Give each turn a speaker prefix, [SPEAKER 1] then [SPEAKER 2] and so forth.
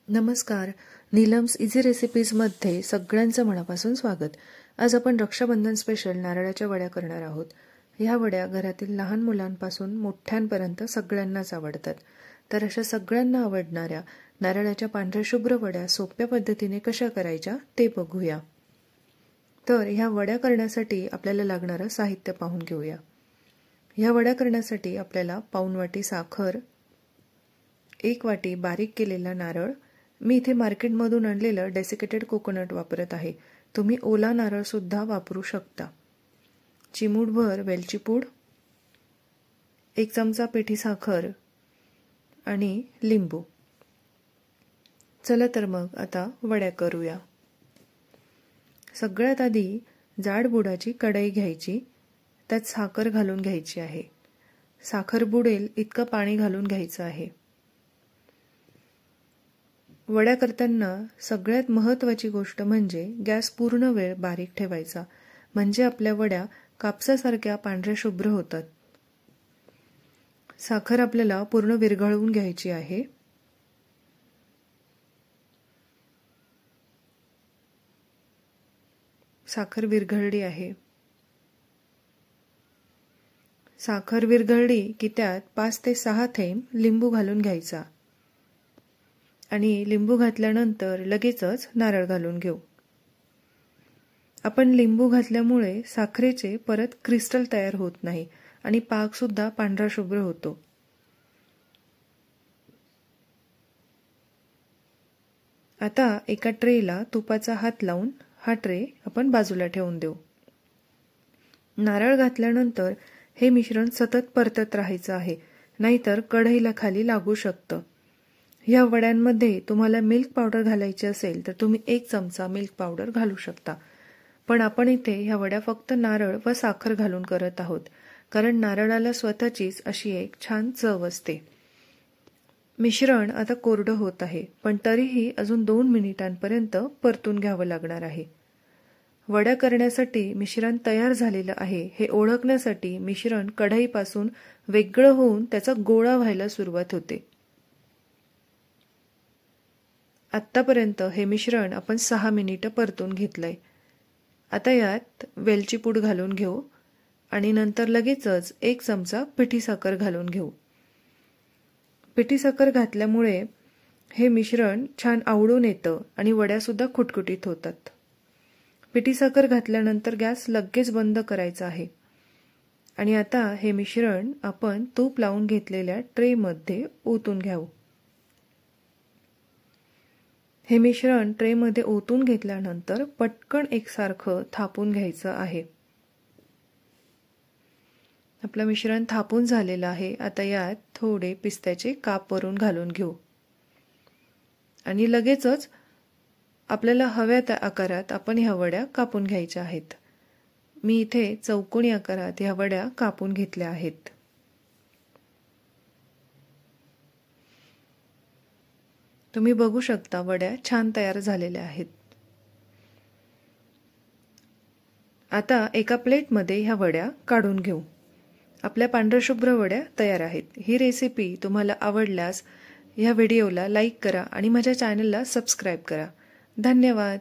[SPEAKER 1] नमस्कार. नीलम्स इझी रेसिपीजमध्ये सगळ्यांचं मनापासून स्वागत. आज आपण रक्षाबंधन स्पेशल नारळाच्या वड्या करणार आहोत. ह्या वड्या घरातील लहान मुलांपासून मोठ्यांपर्यंत सगळ्यांनाच आवडतात. तर अशा सगळ्यांना आवडणाऱ्या नारळाच्या पांढऱ्या शुभ्र वड्या सोप्या पद्धतीने कशा करायच्या ते बघूया. तर ह्या वड्या करण्यासाठी आपल्याला लागणारं साहित्य पाहून घेऊया. ह्या वड्या करण्यासाठी आपल्याला पाऊण वाटी साखर, 1 वाटी बारीक केलेला नारळ, मी इथे मार्केटमधून आणलेलं डेसिकेटेड कोकोनट वापरत आहे. तुम्ही ओला नारळ सुद्धा वापरू शकता. चिमूटभर वेलची पूड, 1 चमचा पिठी साखर आणि लिंबू. चला तर मग आता वड्या करूया. सगळ्यात आधी जाड बुडाची कढई घ्यायची, त्यात साखर घालून घ्यायची आहे. साखर बुडेल इतकं पाणी घालून घ्यायचं आहे. वड्या करताना सगळ्यात महत्त्वाची गोष्ट म्हणजे गॅस पूर्ण वेळ बारीक ठेवायचा, म्हणजे आपल्या वड्या कापसासारख्या पांढऱ्या शुभ्र होतात. साखर आपल्याला पूर्ण विरघळवून घ्यायची आहे. साखर विरघळली आहे. साखर विरघळली की त्यात 5 ते 6 थेंब लिंबू घालून घ्यायचा आणि लिंबू घातल्यानंतर लगेचच नारळ घालून घेऊ. आपण लिंबू घातल्यामुळे साखरेचे परत क्रिस्टल तयार होत नाही आणि पाक सुद्धा पांढरा शुभ्र होतो. आता एका ट्रेला तुपाचा हात लावून हा ट्रे आपण बाजूला ठेवून देऊ. नारळ घातल्यानंतर हे मिश्रण सतत परतत राहायचं आहे, नाहीतर कढईला खाली लागू शकतं. ह्या वड्यांमध्ये तुम्हाला मिल्क पावडर घालायची असेल तर तुम्ही 1 चमचा मिल्क पावडर घालू शकता. पण आपण इथे ह्या वड्या फक्त नारळ व साखर घालून करत आहोत, कारण नारळाला स्वतःचीच अशी एक छान चव असते. मिश्रण आता कोरडं होत आहे, पण तरीही अजून 2 मिनिटांपर्यंत परतून घ्यावं लागणार आहे. वड्या करण्यासाठी मिश्रण तयार झालेलं आहे हे ओळखण्यासाठी मिश्रण कढईपासून वेगळं होऊन त्याचा गोळा व्हायला सुरुवात होते. आत्तापर्यंत हे मिश्रण आपण 6 मिनिटं परतून घेतलंय. आता यात वेलची पूड घालून घेऊ आणि नंतर लगेचच 1 चमचा पिठी साखर घालून घेऊ. पिठी साखर घातल्यामुळे हे मिश्रण छान आवळून येतं आणि वड्यासुद्धा खुटखुटीत होतात. पिठी साखर घातल्यानंतर गॅस लगेच बंद करायचा आहे आणि आता हे मिश्रण आपण तूप लावून घेतलेल्या ट्रेमध्ये ओतून घेऊ. हे मिश्रण ट्रेमध्ये ओतून घेतल्यानंतर पटकन एकसारखं थापून घ्यायचं आहे. आपलं मिश्रण थापून झालेलं आहे. आता यात थोडे पिस्त्याचे काप वरून घालून घेऊ आणि लगेचच आपल्याला हव्या त्या आकारात आपण ह्या वड्या कापून घ्यायच्या आहेत. मी इथे चौकोनी आकारात ह्या वड्या कापून घेतल्या आहेत. तुम्ही बघू शकता वड्या छान तयार झालेल्या आहेत. आता एका प्लेटमध्ये ह्या वड्या काढून घेऊ. आपल्या पांढऱ्या शुभ्र वड्या तयार आहेत. ही रेसिपी तुम्हाला आवडल्यास ह्या व्हिडिओला लाईक करा आणि माझ्या चॅनलला सबस्क्राईब करा. धन्यवाद.